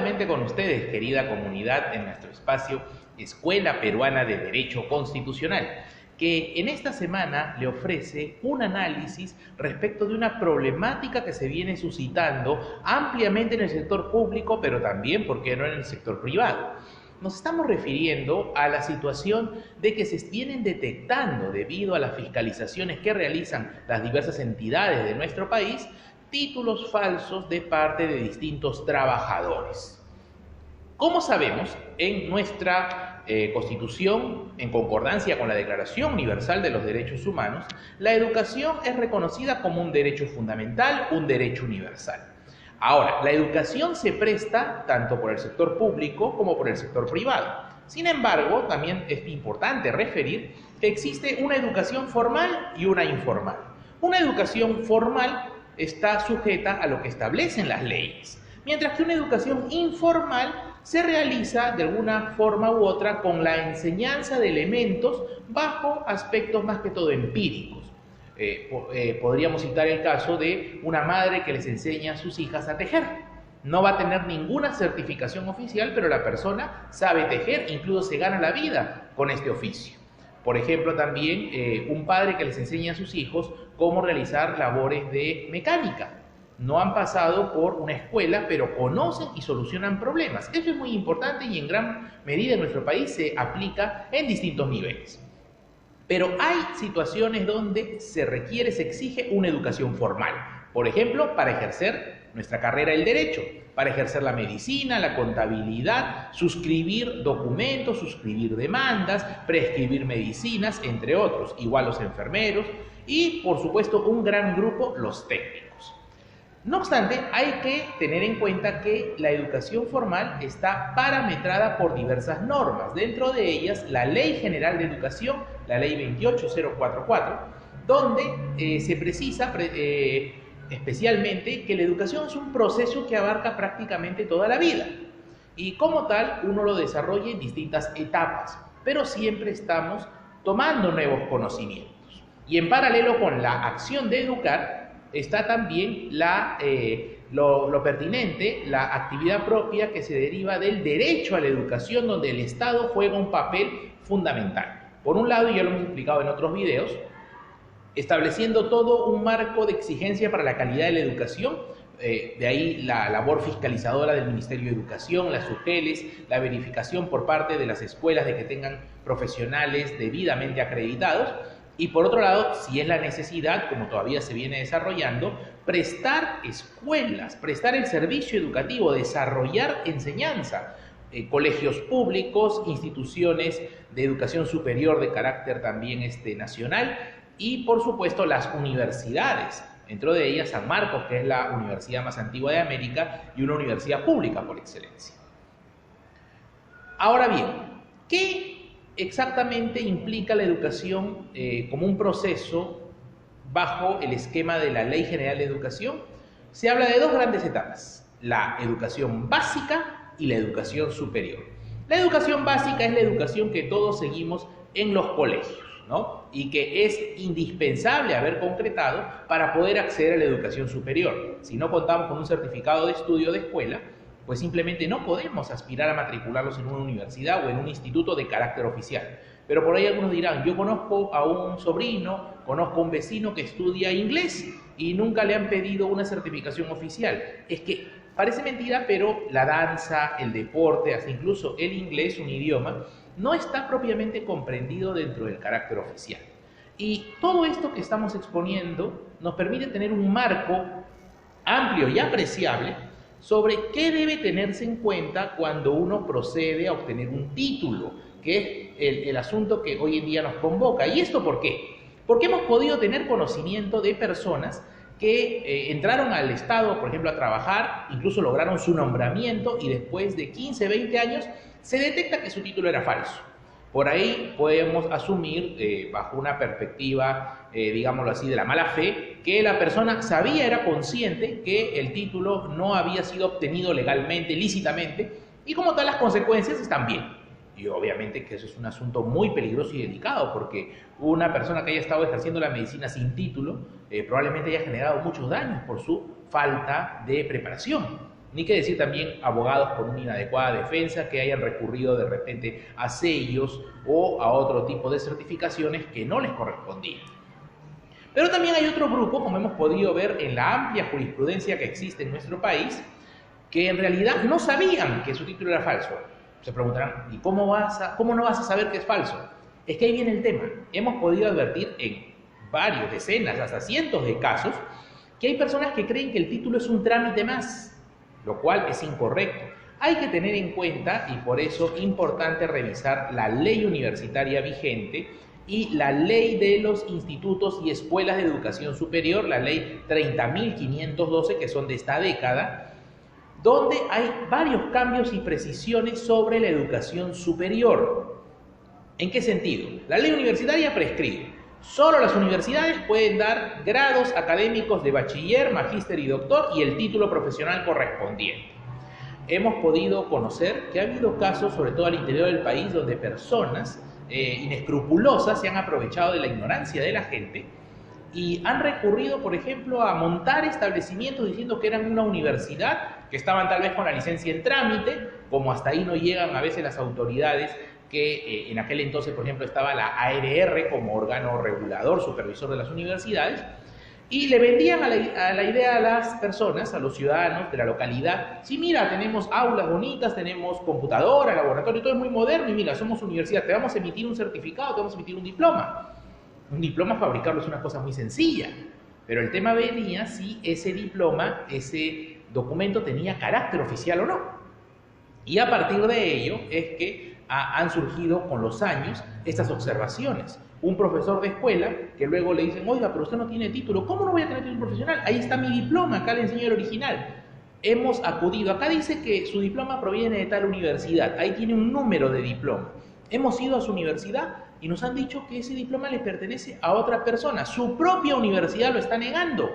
nuevamente con ustedes, querida comunidad, en nuestro espacio Escuela Peruana de Derecho Constitucional, que en esta semana le ofrece un análisis respecto de una problemática que se viene suscitando ampliamente en el sector público, pero también, ¿por qué no?, en el sector privado. Nos estamos refiriendo a la situación de que se vienen detectando, debido a las fiscalizaciones que realizan las diversas entidades de nuestro país, títulos falsos de parte de distintos trabajadores. Como sabemos, en nuestra Constitución, en concordancia con la Declaración Universal de los Derechos Humanos, la educación es reconocida como un derecho fundamental, un derecho universal. Ahora, la educación se presta tanto por el sector público como por el sector privado. Sin embargo, también es importante referir que existe una educación formal y una informal. Una educación formal está sujeta a lo que establecen las leyes, mientras que una educación informal se realiza de alguna forma u otra con la enseñanza de elementos bajo aspectos más que todo empíricos. Podríamos citar el caso de una madre que les enseña a sus hijas a tejer. No va a tener ninguna certificación oficial, pero la persona sabe tejer, incluso se gana la vida con este oficio. Por ejemplo, también un padre que les enseña a sus hijos cómo realizar labores de mecánica. No han pasado por una escuela, pero conocen y solucionan problemas. Eso es muy importante y en gran medida en nuestro país se aplica en distintos niveles. Pero hay situaciones donde se requiere, se exige una educación formal. Por ejemplo, para ejercer nuestra carrera del derecho, para ejercer la medicina, la contabilidad, suscribir documentos, suscribir demandas, prescribir medicinas, entre otros. Igual los enfermeros y, por supuesto, un gran grupo, los técnicos. No obstante, hay que tener en cuenta que la educación formal está parametrada por diversas normas, dentro de ellas la Ley General de Educación, la Ley 28044, donde se precisa especialmente que la educación es un proceso que abarca prácticamente toda la vida y como tal uno lo desarrolla en distintas etapas, pero siempre estamos tomando nuevos conocimientos. Y en paralelo con la acción de educar, está también lo pertinente, la actividad propia que se deriva del derecho a la educación, donde el Estado juega un papel fundamental. Por un lado, ya lo hemos explicado en otros videos, estableciendo todo un marco de exigencia para la calidad de la educación, de ahí la labor fiscalizadora del Ministerio de Educación, las SUGELES, la verificación por parte de las escuelas de que tengan profesionales debidamente acreditados. Y por otro lado, si es la necesidad, como todavía se viene desarrollando, prestar escuelas, prestar el servicio educativo, desarrollar enseñanza, colegios públicos, instituciones de educación superior de carácter también nacional y, por supuesto, las universidades, dentro de ellas San Marcos, que es la universidad más antigua de América y una universidad pública por excelencia. Ahora bien, ¿qué exactamente implica la educación como un proceso bajo el esquema de la Ley General de Educación? Se habla de dos grandes etapas, la educación básica y la educación superior. La educación básica es la educación que todos seguimos en los colegios, ¿no? Y que es indispensable haber concretado para poder acceder a la educación superior. Si no contamos con un certificado de estudio de escuela, pues simplemente no podemos aspirar a matricularlos en una universidad o en un instituto de carácter oficial. Pero por ahí algunos dirán, yo conozco a un sobrino, conozco a un vecino que estudia inglés y nunca le han pedido una certificación oficial. Es que parece mentira, pero la danza, el deporte, hasta incluso el inglés, un idioma, no está propiamente comprendido dentro del carácter oficial. Y todo esto que estamos exponiendo nos permite tener un marco amplio y apreciable sobre qué debe tenerse en cuenta cuando uno procede a obtener un título, que es el asunto que hoy en día nos convoca. ¿Y esto por qué? Porque hemos podido tener conocimiento de personas que entraron al Estado, por ejemplo, a trabajar, incluso lograron su nombramiento y después de 15, 20 años se detecta que su título era falso. Por ahí podemos asumir, bajo una perspectiva, digámoslo así, de la mala fe, que la persona sabía, era consciente que el título no había sido obtenido legalmente, lícitamente, y como tal las consecuencias están bien. Y obviamente que eso es un asunto muy peligroso y delicado, porque una persona que haya estado ejerciendo la medicina sin título probablemente haya generado muchos daños por su falta de preparación. Ni que decir también abogados con una inadecuada defensa que hayan recurrido de repente a sellos o a otro tipo de certificaciones que no les correspondían. Pero también hay otro grupo, como hemos podido ver en la amplia jurisprudencia que existe en nuestro país, que en realidad no sabían que su título era falso. Se preguntarán, ¿y cómo no vas a saber que es falso? Es que ahí viene el tema. Hemos podido advertir en varios, decenas, hasta cientos de casos, que hay personas que creen que el título es un trámite más, lo cual es incorrecto. Hay que tener en cuenta, y por eso es importante revisar la ley universitaria vigente y la ley de los institutos y escuelas de educación superior, la ley 30.512, que son de esta década, donde hay varios cambios y precisiones sobre la educación superior. ¿En qué sentido? La ley universitaria prescribe. Solo las universidades pueden dar grados académicos de bachiller, magíster y doctor y el título profesional correspondiente. Hemos podido conocer que ha habido casos, sobre todo al interior del país, donde personas inescrupulosas se han aprovechado de la ignorancia de la gente y han recurrido, por ejemplo, a montar establecimientos diciendo que eran una universidad, que estaban tal vez con la licencia en trámite, como hasta ahí no llegan a veces las autoridades que en aquel entonces, por ejemplo, estaba la ARR como órgano regulador, supervisor de las universidades, y le vendían a la idea a las personas, a los ciudadanos de la localidad, sí, mira, tenemos aulas bonitas, tenemos computadora, laboratorio, todo es muy moderno, y mira, somos universidad, te vamos a emitir un certificado, te vamos a emitir un diploma. Un diploma fabricarlo es una cosa muy sencilla, pero el tema venía si ese diploma, ese documento tenía carácter oficial o no. Y a partir de ello es que han surgido con los años estas observaciones. Un profesor de escuela que luego le dicen, oiga, pero usted no tiene título. ¿Cómo no voy a tener título profesional? Ahí está mi diploma, acá le enseño el original. Hemos acudido, acá dice que su diploma proviene de tal universidad, ahí tiene un número de diploma. Hemos ido a su universidad y nos han dicho que ese diploma le pertenece a otra persona. Su propia universidad lo está negando.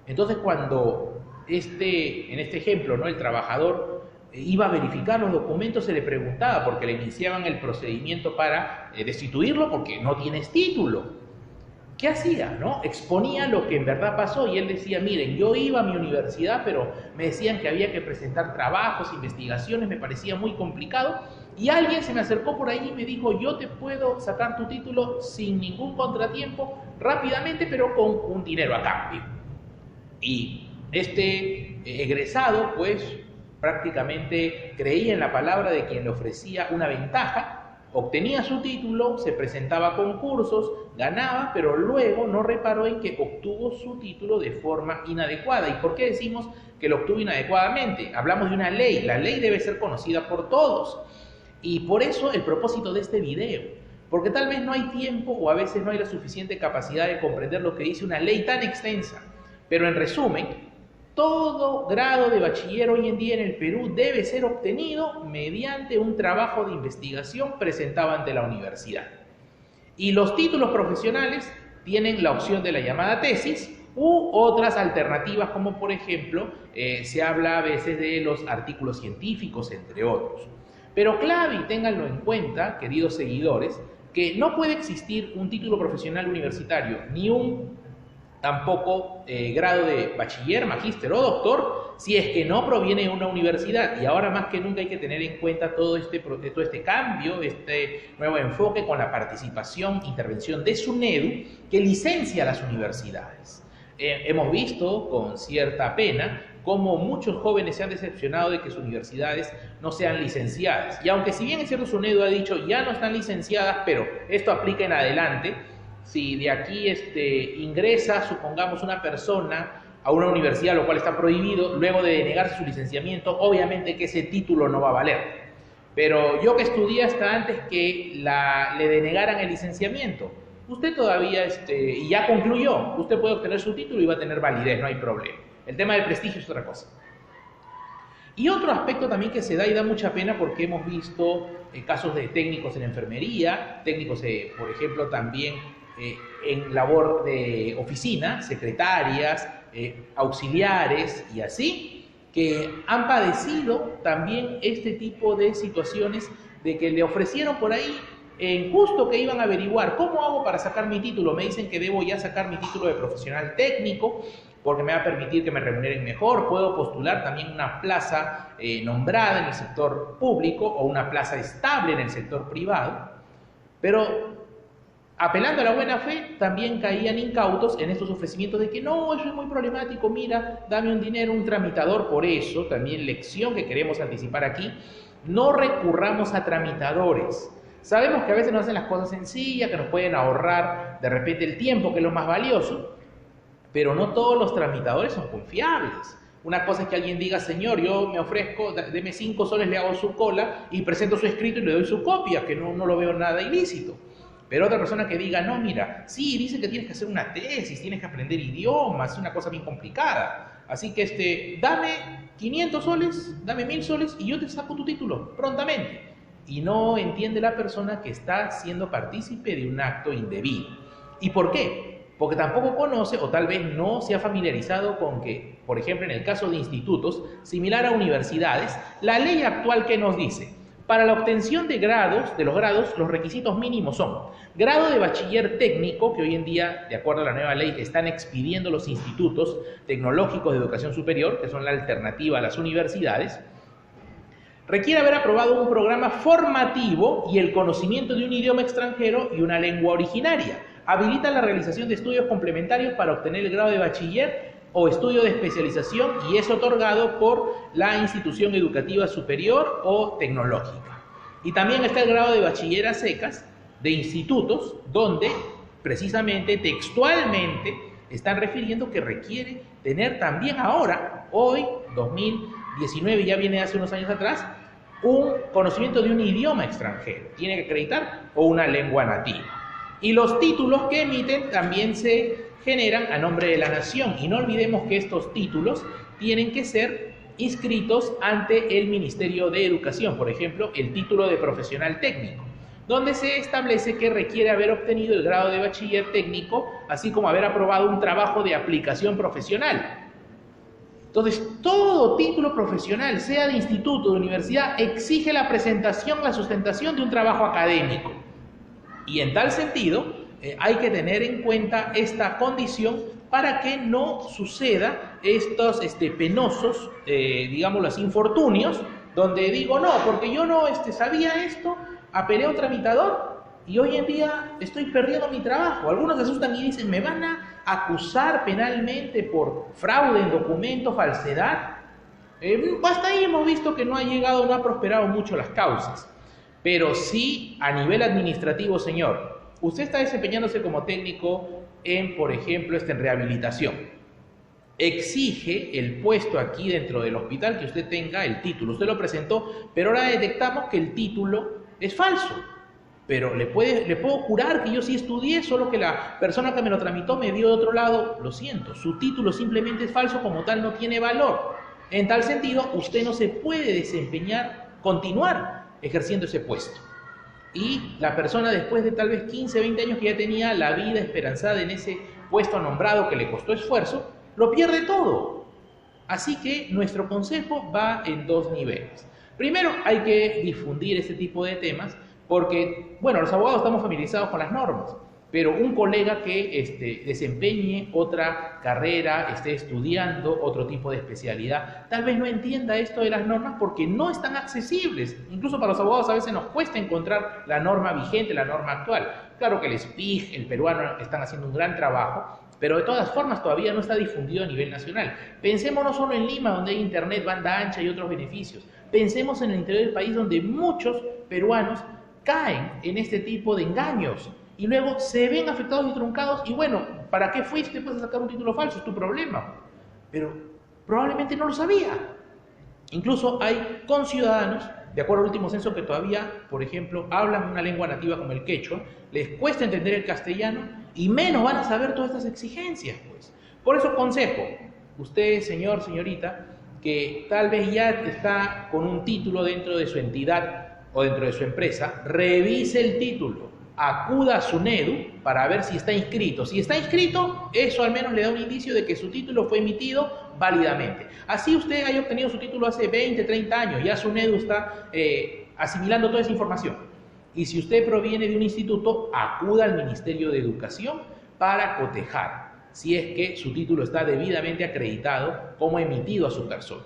Entonces, cuando en este ejemplo, ¿no?, el trabajador iba a verificar los documentos, se le preguntaba, porque le iniciaban el procedimiento para destituirlo porque no tienes título. ¿Qué hacía? ¿No? Exponía lo que en verdad pasó y él decía, miren, yo iba a mi universidad, pero me decían que había que presentar trabajos, investigaciones, me parecía muy complicado, y alguien se me acercó por ahí y me dijo, yo te puedo sacar tu título sin ningún contratiempo, rápidamente, pero con un dinero a cambio. Y este egresado, pues, prácticamente creía en la palabra de quien le ofrecía una ventaja, obtenía su título, se presentaba a concursos, ganaba, pero luego no reparó en que obtuvo su título de forma inadecuada. ¿Y por qué decimos que lo obtuvo inadecuadamente? Hablamos de una ley, la ley debe ser conocida por todos. Y por eso el propósito de este video, porque tal vez no hay tiempo o a veces no hay la suficiente capacidad de comprender lo que dice una ley tan extensa. Pero en resumen, todo grado de bachiller hoy en día en el Perú debe ser obtenido mediante un trabajo de investigación presentado ante la universidad. Y los títulos profesionales tienen la opción de la llamada tesis u otras alternativas, como por ejemplo, se habla a veces de los artículos científicos, entre otros. Pero clave, y ténganlo en cuenta, queridos seguidores, que no puede existir un título profesional universitario, ni un tampoco grado de bachiller, magíster o doctor, si es que no proviene de una universidad. Y ahora más que nunca hay que tener en cuenta todo este cambio, este nuevo enfoque con la participación, intervención de SUNEDU, que licencia a las universidades. Hemos visto con cierta pena cómo muchos jóvenes se han decepcionado de que sus universidades no sean licenciadas. Y aunque si bien es cierto, SUNEDU ha dicho ya no están licenciadas, pero esto aplica en adelante. Si de aquí ingresa, supongamos, una persona a una universidad, lo cual está prohibido, luego de denegarse su licenciamiento, obviamente que ese título no va a valer. Pero yo que estudié hasta antes que le denegaran el licenciamiento, usted todavía, y ya concluyó, usted puede obtener su título y va a tener validez, no hay problema. El tema del prestigio es otra cosa. Y otro aspecto también que se da y da mucha pena, porque hemos visto casos de técnicos en enfermería, técnicos, por ejemplo, también en labor de oficina, secretarias, auxiliares y así, que han padecido también este tipo de situaciones de que le ofrecieron por ahí justo que iban a averiguar cómo hago para sacar mi título, me dicen que debo ya sacar mi título de profesional técnico, porque me va a permitir que me remuneren mejor, puedo postular también una plaza nombrada en el sector público o una plaza estable en el sector privado, pero apelando a la buena fe, también caían incautos en estos ofrecimientos de que no, eso es muy problemático, mira, dame un dinero, un tramitador. Por eso, también lección que queremos anticipar aquí, no recurramos a tramitadores. Sabemos que a veces nos hacen las cosas sencillas, que nos pueden ahorrar de repente el tiempo, que es lo más valioso, pero no todos los tramitadores son confiables. Una cosa es que alguien diga, señor, yo me ofrezco, deme 5 soles, le hago su cola y presento su escrito y le doy su copia, que no lo veo nada ilícito. Pero otra persona que diga, no, mira, sí, dice que tienes que hacer una tesis, tienes que aprender idiomas, es una cosa bien complicada. Así que dame 500 soles, dame 1000 soles y yo te saco tu título prontamente. Y no entiende la persona que está siendo partícipe de un acto indebido. ¿Y por qué? Porque tampoco conoce o tal vez no se ha familiarizado con que, por ejemplo, en el caso de institutos, similar a universidades, la ley actual que nos dice, para la obtención de los grados, los requisitos mínimos son grado de bachiller técnico, que hoy en día, de acuerdo a la nueva ley, están expidiendo los institutos tecnológicos de educación superior, que son la alternativa a las universidades. Requiere haber aprobado un programa formativo y el conocimiento de un idioma extranjero y una lengua originaria. Habilita la realización de estudios complementarios para obtener el grado de bachiller o estudio de especialización y es otorgado por la institución educativa superior o tecnológica. Y también está el grado de bachiller a secas de institutos donde precisamente textualmente están refiriendo que requiere tener también ahora, hoy, 2019, ya viene hace unos años atrás, un conocimiento de un idioma extranjero, tiene que acreditar, o una lengua nativa. Y los títulos que emiten también se generan a nombre de la nación. Y no olvidemos que estos títulos tienen que ser inscritos ante el Ministerio de Educación. Por ejemplo, el título de profesional técnico, donde se establece que requiere haber obtenido el grado de bachiller técnico, así como haber aprobado un trabajo de aplicación profesional. Entonces, todo título profesional, sea de instituto, de universidad, exige la presentación, la sustentación de un trabajo académico. Y en tal sentido, hay que tener en cuenta esta condición para que no suceda estos penosos, digámoslo así, infortunios, donde digo, no, porque yo no sabía esto, apelé a un tramitador y hoy en día estoy perdiendo mi trabajo. Algunos se asustan y dicen, ¿me van a acusar penalmente por fraude en documento, falsedad? Hasta ahí hemos visto que no ha prosperado mucho las causas. Pero sí, a nivel administrativo, señor, usted está desempeñándose como técnico en, por ejemplo, en rehabilitación. Exige el puesto aquí dentro del hospital que usted tenga el título. Usted lo presentó, pero ahora detectamos que el título es falso. Pero le puedo jurar que yo sí estudié, solo que la persona que me lo tramitó me dio de otro lado. Lo siento, su título simplemente es falso, como tal no tiene valor. En tal sentido, usted no se puede continuar ejerciendo ese puesto. Y la persona, después de tal vez 15, 20 años que ya tenía la vida esperanzada en ese puesto nombrado que le costó esfuerzo, lo pierde todo. Así que nuestro consejo va en 2 niveles. Primero, hay que difundir este tipo de temas porque, bueno, los abogados estamos familiarizados con las normas, pero un colega que desempeñe otra carrera, esté estudiando otro tipo de especialidad, tal vez no entienda esto de las normas porque no están accesibles. Incluso para los abogados a veces nos cuesta encontrar la norma vigente, la norma actual. Claro que el SPIG, el peruano, están haciendo un gran trabajo, pero de todas formas todavía no está difundido a nivel nacional. Pensemos no solo en Lima, donde hay internet, banda ancha y otros beneficios. Pensemos en el interior del país, donde muchos peruanos caen en este tipo de engaños y luego se ven afectados y truncados. Y bueno, ¿para qué fuiste pues a sacar un título falso? Es tu problema. Pero probablemente no lo sabía. Incluso hay conciudadanos, de acuerdo al último censo, que todavía, por ejemplo, hablan una lengua nativa como el quechua, les cuesta entender el castellano y menos van a saber todas estas exigencias, pues. Por eso consejo, usted, señor, señorita, que tal vez ya está con un título dentro de su entidad o dentro de su empresa, revise el título, acuda a SUNEDU para ver si está inscrito. Si está inscrito, eso al menos le da un indicio de que su título fue emitido válidamente. Así usted haya obtenido su título hace 20, 30 años, ya SUNEDU está asimilando toda esa información. Y si usted proviene de un instituto, acuda al Ministerio de Educación para cotejar si es que su título está debidamente acreditado como emitido a su persona.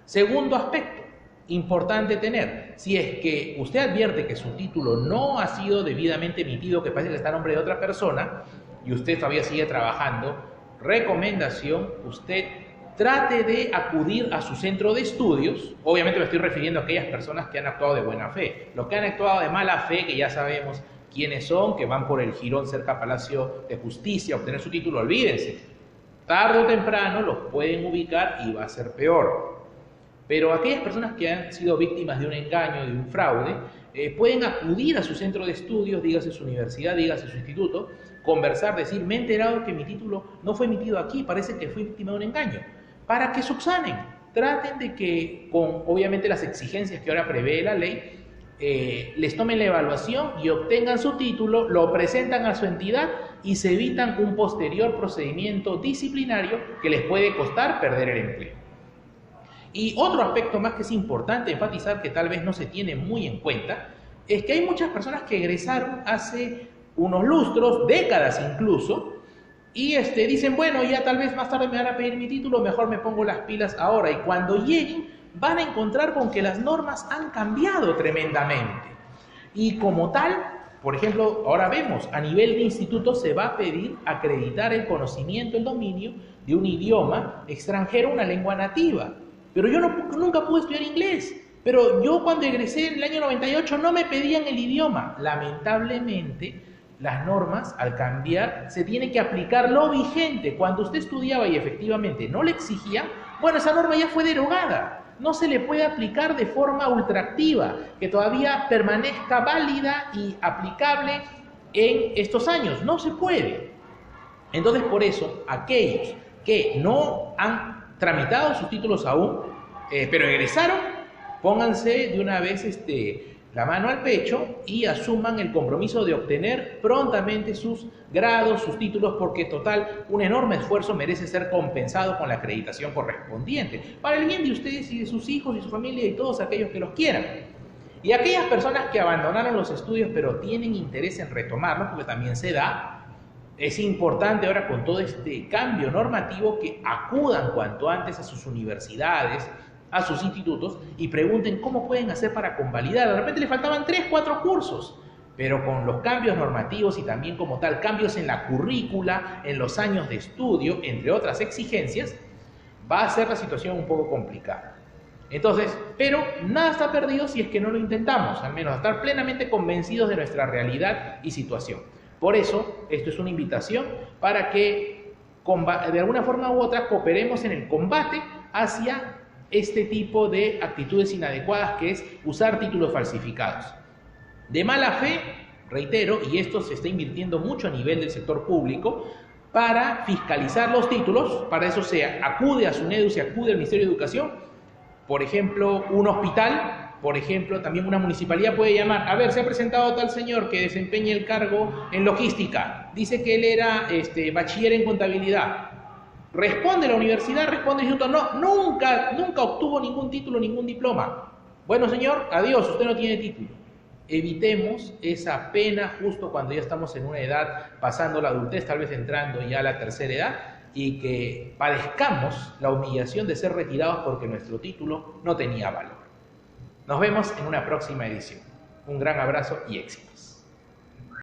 Segundo aspecto, importante tener, si es que usted advierte que su título no ha sido debidamente emitido, que parece que está a nombre de otra persona, y usted todavía sigue trabajando, recomendación, usted trate de acudir a su centro de estudios. Obviamente me estoy refiriendo a aquellas personas que han actuado de buena fe. Los que han actuado de mala fe, que ya sabemos quiénes son, que van por el jirón cerca a Palacio de Justicia a obtener su título, olvídense. Tarde o temprano los pueden ubicar y va a ser peor. Pero aquellas personas que han sido víctimas de un engaño, de un fraude, pueden acudir a su centro de estudios, dígase su universidad, dígase su instituto, conversar, decir, me he enterado que mi título no fue emitido aquí, parece que fui víctima de un engaño, para que subsanen. Traten de que, con obviamente las exigencias que ahora prevé la ley, les tomen la evaluación y obtengan su título, lo presentan a su entidad y se evitan un posterior procedimiento disciplinario que les puede costar perder el empleo. Y otro aspecto más que es importante enfatizar, que tal vez no se tiene muy en cuenta, es que hay muchas personas que egresaron hace unos lustros, décadas incluso, y dicen, bueno, ya tal vez más tarde me van a pedir mi título, mejor me pongo las pilas ahora. Y cuando lleguen van a encontrar con que las normas han cambiado tremendamente. Y como tal, por ejemplo, ahora vemos, a nivel de instituto se va a pedir acreditar el conocimiento, el dominio de un idioma extranjero, una lengua nativa. Pero yo nunca pude estudiar inglés. Pero yo cuando egresé en el año 98 no me pedían el idioma. Lamentablemente, las normas, al cambiar, se tiene que aplicar lo vigente. Cuando usted estudiaba y efectivamente no le exigían, bueno, esa norma ya fue derogada. No se le puede aplicar de forma ultraactiva, que todavía permanezca válida y aplicable en estos años. No se puede. Entonces, por eso, aquellos que no han tramitado sus títulos aún, pero egresaron, pónganse de una vez la mano al pecho y asuman el compromiso de obtener prontamente sus grados, sus títulos, porque total, un enorme esfuerzo merece ser compensado con la acreditación correspondiente, para el bien de ustedes y de sus hijos y su familia y todos aquellos que los quieran. Y aquellas personas que abandonaron los estudios pero tienen interés en retomarlos, porque también se da, es importante ahora con todo este cambio normativo que acudan cuanto antes a sus universidades, a sus institutos y pregunten cómo pueden hacer para convalidar. De repente le faltaban 3, 4 cursos, pero con los cambios normativos y también como tal cambios en la currícula, en los años de estudio, entre otras exigencias, va a ser la situación un poco complicada. Entonces, pero nada está perdido si es que no lo intentamos, al menos estar plenamente convencidos de nuestra realidad y situación. Por eso, esto es una invitación para que de alguna forma u otra cooperemos en el combate hacia este tipo de actitudes inadecuadas, que es usar títulos falsificados. De mala fe, reitero, y esto se está invirtiendo mucho a nivel del sector público, para fiscalizar los títulos. Para eso se acude a SUNEDU, se acude al Ministerio de Educación. Por ejemplo, un hospital, por ejemplo, también una municipalidad puede llamar, a ver, se ha presentado tal señor que desempeña el cargo en logística, dice que él era bachiller en contabilidad. Responde la universidad, responde el instituto, no, nunca obtuvo ningún título, ningún diploma. Bueno, señor, adiós, usted no tiene título. Evitemos esa pena justo cuando ya estamos en una edad, pasando la adultez, tal vez entrando ya a la tercera edad, y que padezcamos la humillación de ser retirados porque nuestro título no tenía valor. Nos vemos en una próxima edición. Un gran abrazo y éxitos.